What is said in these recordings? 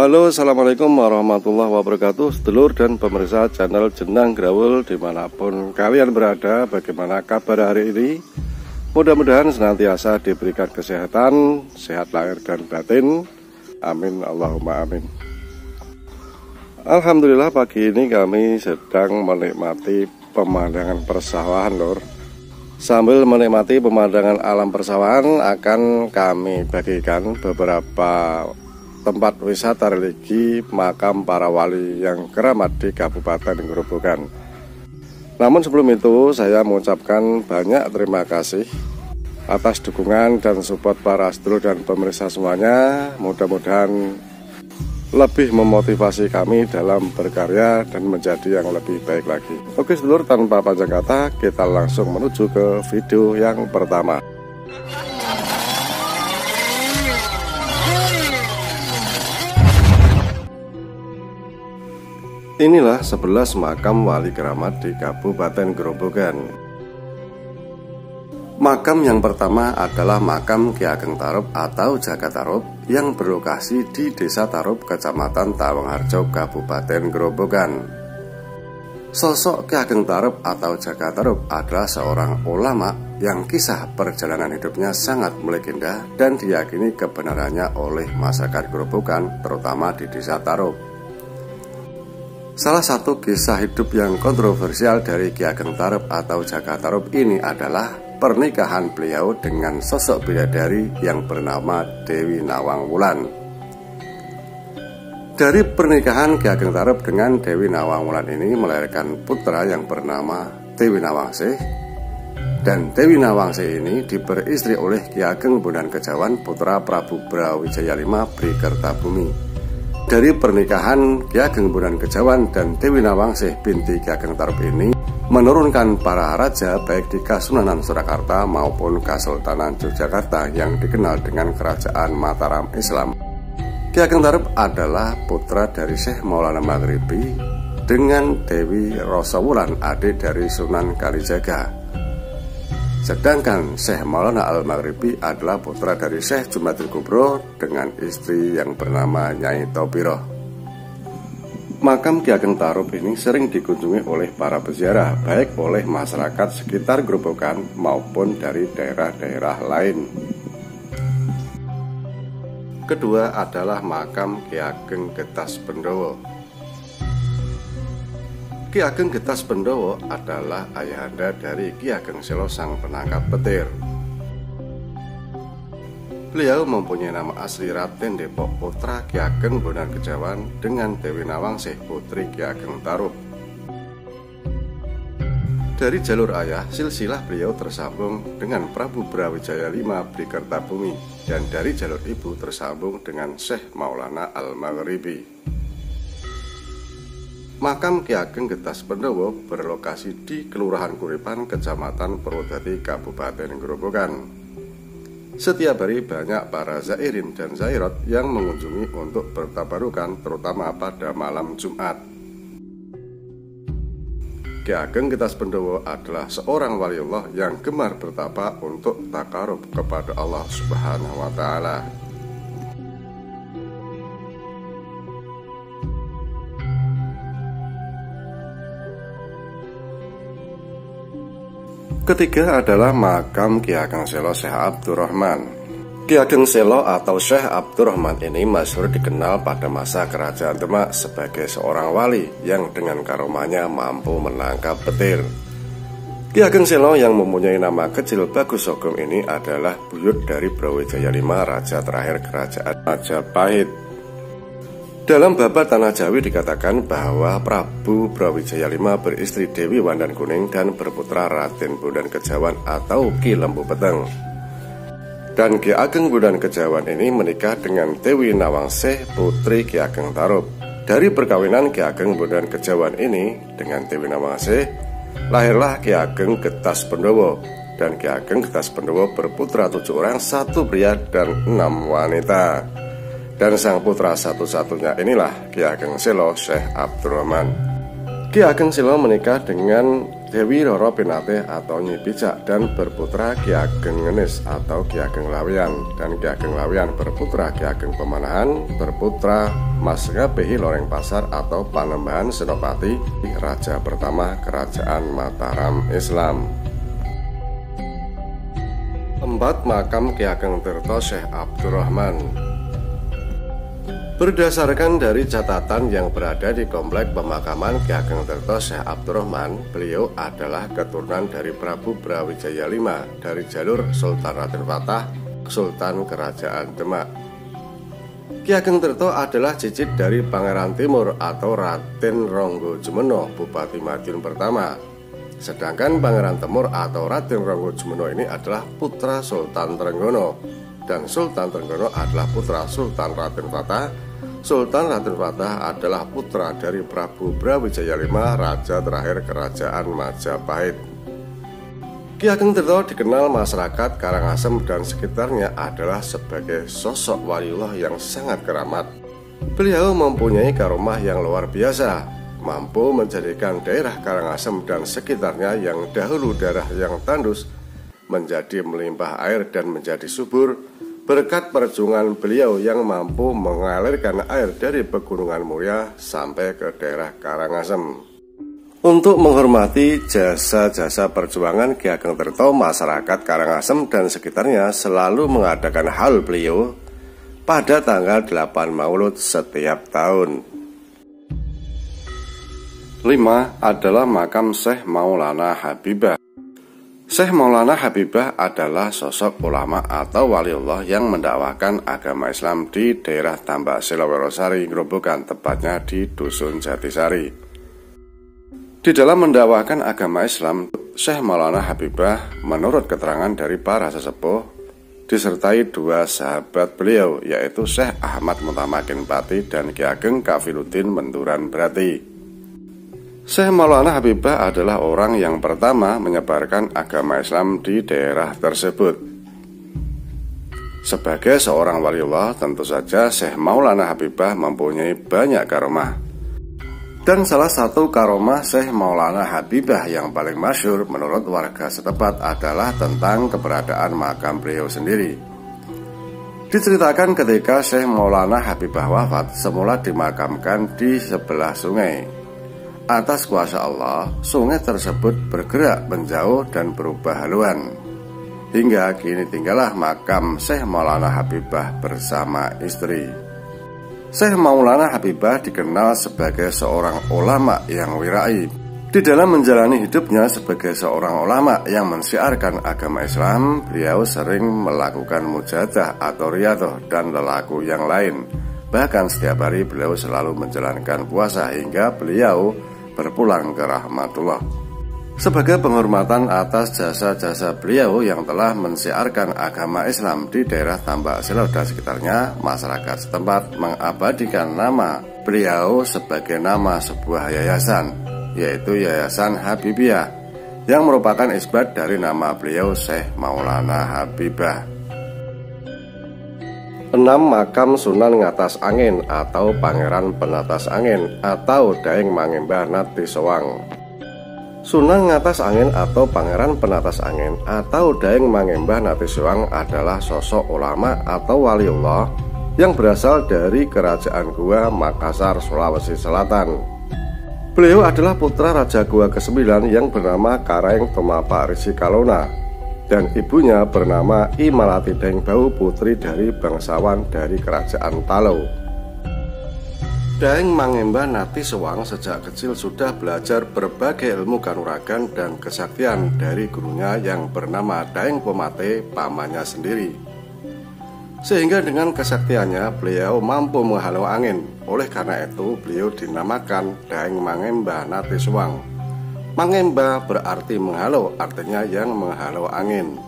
Halo, assalamualaikum warahmatullahi wabarakatuh. Sedulur dan pemirsa channel Jenang Grawul dimanapun kalian berada, bagaimana kabar hari ini? Mudah-mudahan senantiasa diberikan kesehatan, sehat lahir dan batin. Amin, Allahumma amin. Alhamdulillah, pagi ini kami sedang menikmati pemandangan persawahan, lor. Sambil menikmati pemandangan alam persawahan, akan kami bagikan beberapa tempat wisata religi makam para wali yang keramat di Kabupaten Grobogan. Namun sebelum itu saya mengucapkan banyak terima kasih atas dukungan dan support para sedulur dan pemirsa semuanya. Mudah-mudahan lebih memotivasi kami dalam berkarya dan menjadi yang lebih baik lagi. Oke sedulur, tanpa panjang kata kita langsung menuju ke video yang pertama. Inilah 11 makam wali keramat di Kabupaten Grobogan. Makam yang pertama adalah makam Ki Ageng Tarup atau Jaka Tarup yang berlokasi di Desa Tarup, Kecamatan Tawangharjo, Kabupaten Grobogan. Sosok Ki Ageng Tarup atau Jaka Tarup adalah seorang ulama yang kisah perjalanan hidupnya sangat melegenda dan diyakini kebenarannya oleh masyarakat Grobogan, terutama di Desa Tarup. Salah satu kisah hidup yang kontroversial dari Ki Ageng Tarup atau Jaka Tarup ini adalah pernikahan beliau dengan sosok bidadari yang bernama Dewi Nawang Wulan. Dari pernikahan Ki Ageng Tarup dengan Dewi Nawang Wulan ini melahirkan putra yang bernama Dewi Nawangsih, dan Dewi Nawangsih ini diperistri oleh Ki Ageng Bondan Kejawan putra Prabu Brawijaya V Bri Kertabumi. Dari pernikahan Ki Ageng Bondan Kejawan dan Dewi Nawangsih binti Ki Ageng Tarup ini menurunkan para raja baik di Kasunanan Surakarta maupun Kesultanan Yogyakarta yang dikenal dengan Kerajaan Mataram Islam. Ki Ageng Tarup adalah putra dari Syekh Maulana Maghribi dengan Dewi Roso Wulan, adik dari Sunan Kalijaga. Sedangkan Syekh Maulana Al-Maghribi adalah putra dari Syekh Jumatil Kubro dengan istri yang bernama Nyai Tobiroh. Makam Ki Ageng Tarup ini sering dikunjungi oleh para peziarah, baik oleh masyarakat sekitar Grobogan maupun dari daerah-daerah lain. Kedua adalah makam Ki Ageng Getas Bendowo. Ki Ageng Getas Bendowo adalah ayahanda dari Ki Ageng Selo sang penangkap petir. Beliau mempunyai nama asli Raden Depok putra Ki Ageng Bondan Kejawan dengan Dewi Nawangsih putri Ki Ageng Tarup. Dari jalur ayah, silsilah beliau tersambung dengan Prabu Brawijaya V Bri Kertabumi, dan dari jalur ibu tersambung dengan Syekh Maulana Al-Maghribi. Makam Ki Ageng Getas Bendowo berlokasi di Kelurahan Kuripan, Kecamatan Purwodadi, Kabupaten Grobogan. Setiap hari banyak para zairin dan zairat yang mengunjungi untuk bertabarukan, terutama pada malam Jumat. Ki Ageng Getas Bendowo adalah seorang waliullah yang gemar bertapa untuk takarub kepada Allah Subhanahu wa Ta'ala. Ketiga adalah makam Ki Ageng Selo Syekh Abdurrahman. Ki Ageng Selo atau Syekh Abdurrahman ini masyhur dikenal pada masa Kerajaan Demak sebagai seorang wali yang dengan karomahnya mampu menangkap petir. Ki Ageng Selo yang mempunyai nama kecil Bagus Sogong ini adalah buyut dari Brawijaya V, raja terakhir Kerajaan Majapahit. Dalam babat Tanah Jawi dikatakan bahwa Prabu Brawijaya V beristri Dewi Wandan Kuning dan berputra Raden Bondan Kejawan atau Ki Lembu Peteng. Dan Ki Ageng Bondan Kejawan ini menikah dengan Dewi Nawangsih putri Ki Ageng Tarup. Dari perkawinan Ki Ageng Bondan Kejawan ini dengan Dewi Nawangsih, lahirlah Ki Ageng Getas Bendowo. Dan Ki Ageng Getas Bendowo berputra 7 orang, 1 pria dan 6 wanita. Dan sang putra satu-satunya inilah Ki Ageng Selo Syekh Abdurrahman. Ki Ageng Selo menikah dengan Dewi Roro Pinate atau Nyi Bijak dan berputra Ki Ageng Ngenis atau Ki Ageng Lawian, dan Ki Ageng Lawian berputra Ki Ageng Pemanahan, berputra Mas Ngabehi Loreng Pasar atau Panembahan Senopati, raja pertama Kerajaan Mataram Islam. Tempat makam Ki Ageng Tirto Syekh Abdurrahman. Berdasarkan dari catatan yang berada di komplek pemakaman Ki Ageng Tirto Syekh Abdurrahman, beliau adalah keturunan dari Prabu Brawijaya V dari jalur Sultan Raden Fatah, Sultan Kerajaan Demak. Ki Ageng Tirto adalah cicit dari Pangeran Timur atau Raden Ronggojumeno, Bupati Madiun pertama. Sedangkan Pangeran Temur atau Raden Ronggojumeno ini adalah putra Sultan Trenggono, dan Sultan Trenggono adalah putra Sultan Raden Fatah. Sultan Raden Fatah adalah putra dari Prabu Brawijaya V, raja terakhir Kerajaan Majapahit. Ki Ageng Tirto dikenal masyarakat Karangasem dan sekitarnya adalah sebagai sosok waliullah yang sangat keramat. Beliau mempunyai karomah yang luar biasa, mampu menjadikan daerah Karangasem dan sekitarnya yang dahulu daerah yang tandus menjadi melimpah air dan menjadi subur berkat perjuangan beliau yang mampu mengalirkan air dari Pegunungan Muria sampai ke daerah Karangasem. Untuk menghormati jasa-jasa perjuangan Ki Ageng Tirto, masyarakat Karangasem dan sekitarnya selalu mengadakan haul beliau pada tanggal 8 Maulud setiap tahun. 5 adalah makam Syekh Maulana Habibah. Syekh Maulana Habibah adalah sosok ulama atau waliullah yang mendakwahkan agama Islam di daerah Tambak Selo Werosari, Grobogan, tepatnya di Dusun Jatisari. Di dalam mendakwahkan agama Islam, Syekh Maulana Habibah menurut keterangan dari para sesepuh disertai 2 sahabat beliau, yaitu Syekh Ahmad Mutamakin Pati dan Ki Ageng Kafiluddin Menturan Brati. Syekh Maulana Habibah adalah orang yang pertama menyebarkan agama Islam di daerah tersebut. Sebagai seorang waliullah, tentu saja Syekh Maulana Habibah mempunyai banyak karomah. Dan salah satu karomah Syekh Maulana Habibah yang paling masyhur menurut warga setempat adalah tentang keberadaan makam beliau sendiri. Diceritakan ketika Syekh Maulana Habibah wafat, semula dimakamkan di sebelah sungai. Atas kuasa Allah, sungai tersebut bergerak menjauh dan berubah haluan. Hingga kini tinggallah makam Syekh Maulana Habibah bersama istri. Syekh Maulana Habibah dikenal sebagai seorang ulama yang wirai. Di dalam menjalani hidupnya sebagai seorang ulama yang mensiarkan agama Islam, beliau sering melakukan mujahadah atau riyadhah dan lelaku yang lain. Bahkan setiap hari beliau selalu menjalankan puasa hingga beliau berpulang ke rahmatullah. Sebagai penghormatan atas jasa-jasa beliau yang telah mensiarkan agama Islam di daerah Tambak Selo dan sekitarnya, masyarakat setempat mengabadikan nama beliau sebagai nama sebuah yayasan, yaitu Yayasan Habibiyah, yang merupakan isbat dari nama beliau Syekh Maulana Habibah. 6 makam Sunan Ngatas Angin atau Pangeran Penatas Angin atau Daeng Mangembah Nati Sowang. Sunan Ngatas Angin atau Pangeran Penatas Angin atau Daeng Mangembah Nati Sowang adalah sosok ulama atau waliullah yang berasal dari Kerajaan Goa, Makassar, Sulawesi Selatan. Beliau adalah putra Raja Goa ke-9 yang bernama Karaeng Tomapa Risi Kalona, dan ibunya bernama I Malati Daeng Bau, putri dari bangsawan dari Kerajaan Talau. Daeng Mangembah Nati Sowang sejak kecil sudah belajar berbagai ilmu kanuragan dan kesaktian dari gurunya yang bernama Daeng Pomate, pamannya sendiri. Sehingga dengan kesaktiannya beliau mampu menghalau angin. Oleh karena itu beliau dinamakan Daeng Mangembah Nati Sowang. Mangemba berarti menghalau, artinya yang menghalau angin.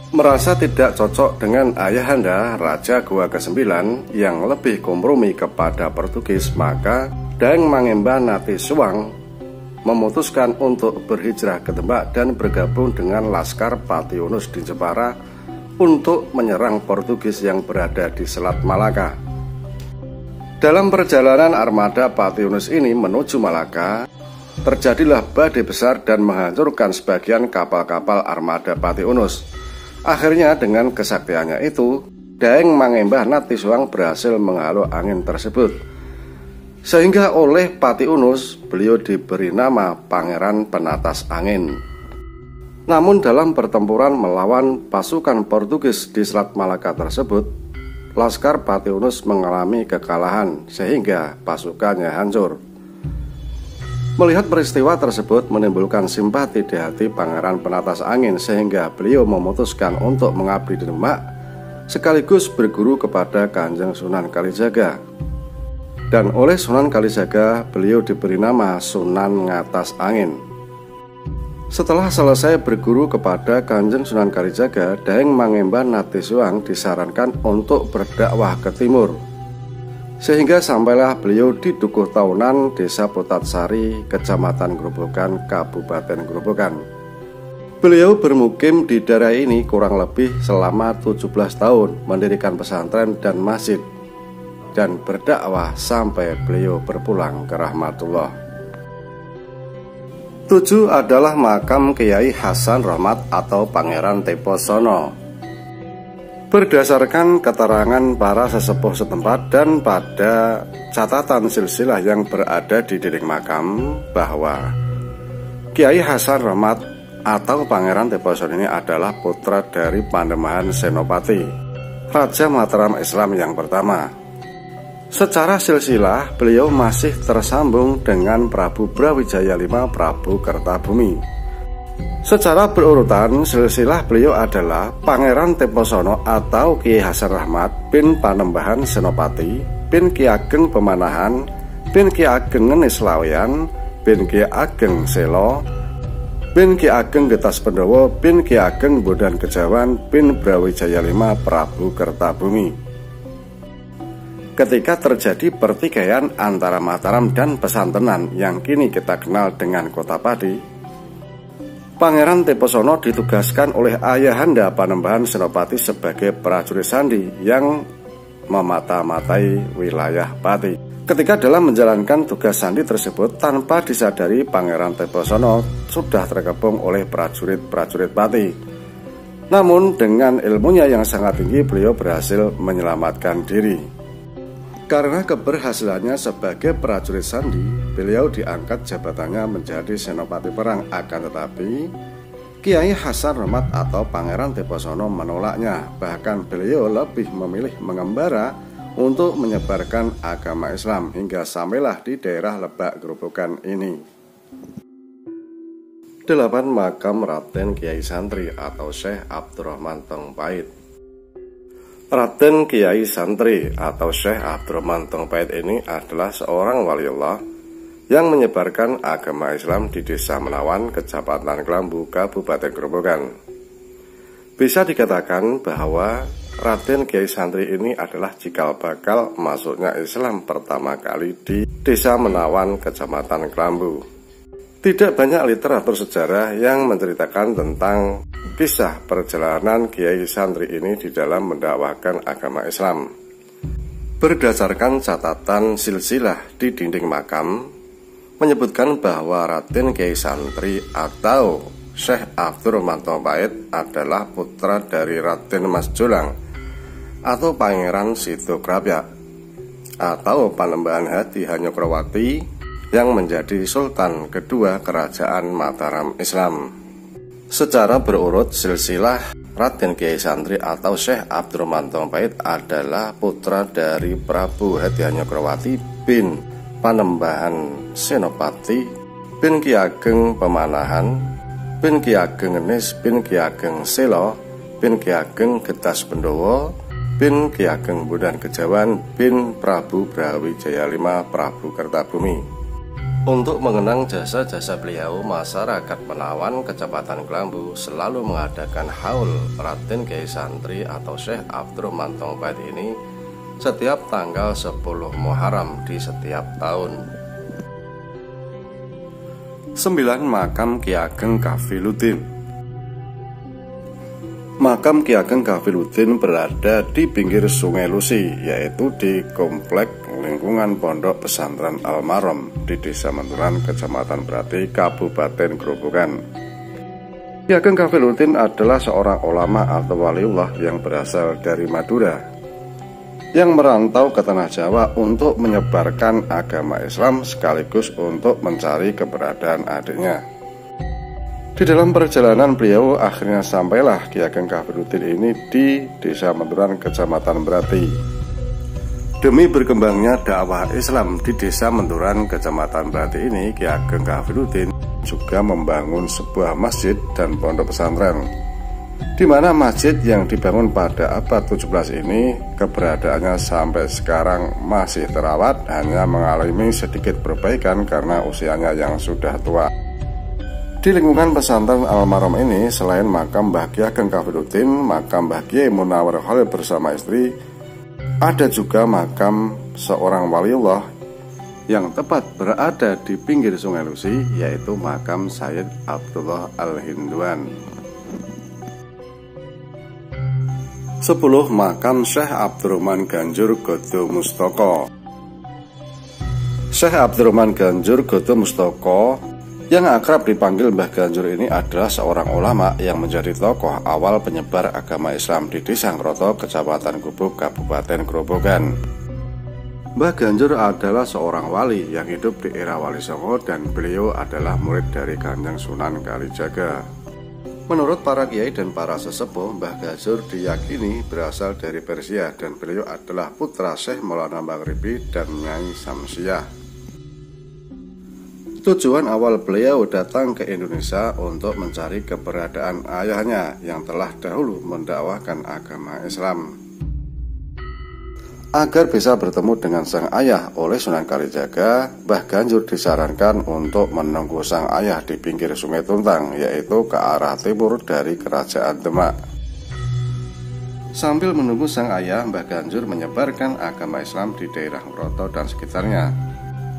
Merasa tidak cocok dengan ayahanda Raja Goa ke-9 yang lebih kompromi kepada Portugis, maka Daeng Mangembah Nati Sowang memutuskan untuk berhijrah ke Demak dan bergabung dengan Laskar Pati Yunus di Jepara untuk menyerang Portugis yang berada di Selat Malaka. Dalam perjalanan armada Pati Yunus ini menuju Malaka, terjadilah badai besar dan menghancurkan sebagian kapal-kapal armada Pati Unus. Akhirnya dengan kesaktiannya itu, Daeng Mangembah Natisuang berhasil menghalau angin tersebut, sehingga oleh Pati Unus beliau diberi nama Pangeran Penatas Angin. Namun dalam pertempuran melawan pasukan Portugis di Selat Malaka tersebut, Laskar Pati Unus mengalami kekalahan sehingga pasukannya hancur. Melihat peristiwa tersebut menimbulkan simpati di hati Pangeran Penatas Angin, sehingga beliau memutuskan untuk mengabdi di Demak sekaligus berguru kepada Kanjeng Sunan Kalijaga. Dan oleh Sunan Kalijaga beliau diberi nama Sunan Ngatas Angin. Setelah selesai berguru kepada Kanjeng Sunan Kalijaga, Daeng Mangembah Natisuang disarankan untuk berdakwah ke timur, sehingga sampailah beliau di Dukuh Taunan, Desa Putatsari, Kecamatan Grobogan, Kabupaten Grobogan. Beliau bermukim di daerah ini kurang lebih selama 17 tahun, mendirikan pesantren dan masjid, dan berdakwah sampai beliau berpulang ke rahmatullah. 7 adalah makam Kiai Hasan Rahmat atau Pangeran Teposono. Berdasarkan keterangan para sesepuh setempat dan pada catatan silsilah yang berada di dinding makam, bahwa Kiai Hasan Rahmat atau Pangeran Teposono ini adalah putra dari Pandemahan Senopati, Raja Mataram Islam yang pertama. Secara silsilah beliau masih tersambung dengan Prabu Brawijaya V, Prabu Kertabumi. Secara berurutan silsilah beliau adalah Pangeran Teposono atau Kiai Hasan Rahmat bin Panembahan Senopati bin Ki Ageng Pemanahan bin Ki Ageng Ngenis Laweyan bin Ki Ageng Selo bin Ki Ageng Getas Pendowo bin Ki Ageng Bodan Kejawan bin Brawijaya V, Prabu Kertabumi. Ketika terjadi pertikaian antara Mataram dan Pesantenan yang kini kita kenal dengan Kota Pati, Pangeran Teposono ditugaskan oleh Ayahanda Panembahan Senopati sebagai prajurit sandi yang memata-matai wilayah Pati. Ketika dalam menjalankan tugas sandi tersebut, tanpa disadari Pangeran Teposono sudah terkepung oleh prajurit-prajurit Pati. Namun dengan ilmunya yang sangat tinggi, beliau berhasil menyelamatkan diri. Karena keberhasilannya sebagai prajurit sandi, beliau diangkat jabatannya menjadi Senopati Perang. Akan tetapi Kiai Hasan Rahmat atau Pangeran Teposono menolaknya. Bahkan beliau lebih memilih mengembara untuk menyebarkan agama Islam, hingga sampailah di daerah Lebak Grobogan ini. 8 makam Raden Kiai Santri atau Syekh Abdurrahman Tongpait. Raden Kiai Santri atau Syekh Abdurrahman Tongpait ini adalah seorang waliullah yang menyebarkan agama Islam di Desa Menawan, Kecamatan Kelambu, Kabupaten Grobogan. Bisa dikatakan bahwa Raden Kiai Santri ini adalah cikal bakal masuknya Islam pertama kali di Desa Menawan, Kecamatan Kelambu. Tidak banyak literatur sejarah yang menceritakan tentang kisah perjalanan Kiai Santri ini di dalam mendakwakan agama Islam. Berdasarkan catatan silsilah di dinding makam, menyebutkan bahwa Raden Kiai Santri atau Syekh Abdurrahman Tongpait adalah putra dari Raden Mas Jolang atau Pangeran Sidokrapyak atau Panembahan Hadi Hanyokrawati yang menjadi Sultan kedua Kerajaan Mataram Islam. Secara berurut silsilah, Raden Kiai Santri atau Syekh Abdurrahman Tongpait adalah putra dari Prabu Hadi Hanyokrawati bin Panembahan Senopati bin Ki Ageng Pemanahan bin Ki Ageng Ngenis bin Ki Ageng Selo bin Ki Ageng Getas Pendowo bin Ki Ageng Bodan Kejawan bin Prabu Brawijaya V, Prabu Kertabumi. Untuk mengenang jasa-jasa beliau, masyarakat Menawan, Kecamatan Kelambu selalu mengadakan haul Raden Kiai Santri atau Syekh Abdurrahman Tongpait ini setiap tanggal 10 Muharram di setiap tahun. 9 makam Ki Ageng Kafiluddin. Makam Ki Ageng Kafiluddin berada di pinggir Sungai Lusi, yaitu di Komplek lingkungan Pondok Pesantren Al-Marom di Desa Menturan, Kecamatan Brati, Kabupaten Grobogan. Ki Ageng Kafiluddin adalah seorang ulama atau waliullah yang berasal dari Madura, yang merantau ke tanah Jawa untuk menyebarkan agama Islam sekaligus untuk mencari keberadaan adiknya. Di dalam perjalanan beliau akhirnya sampailah Ki Ageng Kafiluddin ini di Desa Menturan, Kecamatan Brati. Demi berkembangnya dakwah Islam di Desa Menturan, Kecamatan Brati ini, Ki Ageng Kafiluddin juga membangun sebuah masjid dan pondok pesantren, di mana masjid yang dibangun pada abad 17 ini keberadaannya sampai sekarang masih terawat, hanya mengalami sedikit perbaikan karena usianya yang sudah tua. Di lingkungan pesantren Al-Marom ini, selain makam Mbah Ki Ageng Kafiluddin, makam Mbah Kiai Munawwar Khalil bersama istri, ada juga makam seorang waliullah yang tepat berada di pinggir Sungai Lusi, yaitu makam Sayyid Abdullah Al-Hinduan. 10. Makam Syekh Abdurrahman Ganjur Godo Mustoko. Syekh Abdurrahman Ganjur Godo Mustoko yang akrab dipanggil Mbah Ganjur ini adalah seorang ulama yang menjadi tokoh awal penyebar agama Islam di Desa Ngroto, Kecamatan Gubuk, Kabupaten Grobogan. Mbah Ganjur adalah seorang wali yang hidup di era Wali Songo dan beliau adalah murid dari Kanjeng Sunan Kalijaga. Menurut para kiai dan para sesepuh, Mbah Ganjur diyakini berasal dari Persia dan beliau adalah putra Syekh Maulana Maghribi dan Nyai Samsiah. Tujuan awal beliau datang ke Indonesia untuk mencari keberadaan ayahnya yang telah dahulu mendakwahkan agama Islam. Agar bisa bertemu dengan sang ayah oleh Sunan Kalijaga, Mbah Ganjur disarankan untuk menunggu sang ayah di pinggir Sungai Tuntang, yaitu ke arah timur dari Kerajaan Demak. Sambil menunggu sang ayah, Mbah Ganjur menyebarkan agama Islam di daerah Ngroto dan sekitarnya,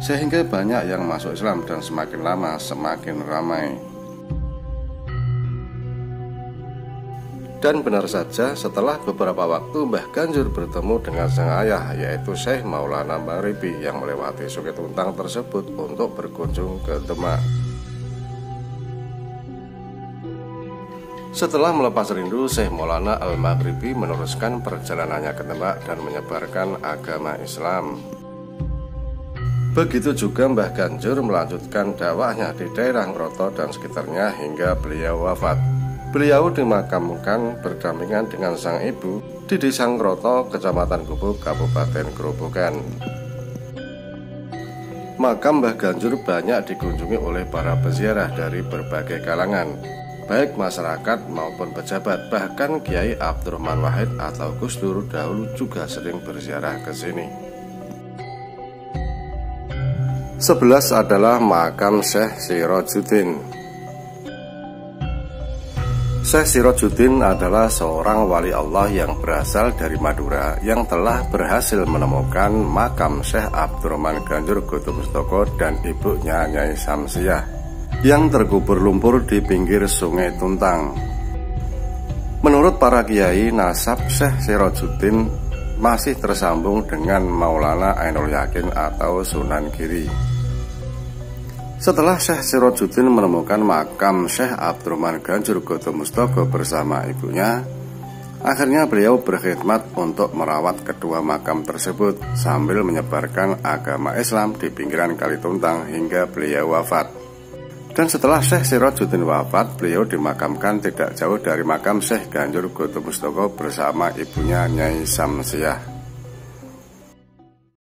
sehingga banyak yang masuk Islam dan semakin lama semakin ramai. Dan benar saja, setelah beberapa waktu Mbah Ganjur bertemu dengan sang ayah, yaitu Syekh Maulana Maghribi, yang melewati Sungai Tuntang tersebut untuk berkunjung ke Demak. Setelah melepas rindu, Syekh Maulana Al-Maghribi meneruskan perjalanannya ke Demak dan menyebarkan agama Islam. Begitu juga Mbah Ganjur melanjutkan dakwahnya di daerah Ngroto dan sekitarnya hingga beliau wafat. Beliau dimakamkan berdampingan dengan sang ibu di Desa Ngroto, Kecamatan Gubuk, Kabupaten Grobogan. Makam Mbah Ganjur banyak dikunjungi oleh para peziarah dari berbagai kalangan, baik masyarakat maupun pejabat. Bahkan Kiai Abdurrahman Wahid atau Gus Dur dahulu juga sering berziarah ke sini. 11 adalah makam Syekh Sirajuddin. Syekh Sirajuddin adalah seorang wali Allah yang berasal dari Madura yang telah berhasil menemukan makam Syekh Abdurrahman Ganjur Godo Mustoko dan ibunya Nyai Samsiah yang terkubur lumpur di pinggir Sungai Tuntang. Menurut para kiai, nasab Syekh Sirajuddin masih tersambung dengan Maulana Ainul Yakin atau Sunan Giri. Setelah Syekh Sirajuddin menemukan makam Syekh Abdurrahman Ganjur Godo Mustoko bersama ibunya, akhirnya beliau berkhidmat untuk merawat kedua makam tersebut sambil menyebarkan agama Islam di pinggiran Kali Tuntang hingga beliau wafat. Dan setelah Syekh Sirajuddin wafat, beliau dimakamkan tidak jauh dari makam Syekh Ganjur Godo Mustoko bersama ibunya Nyai Samsiah.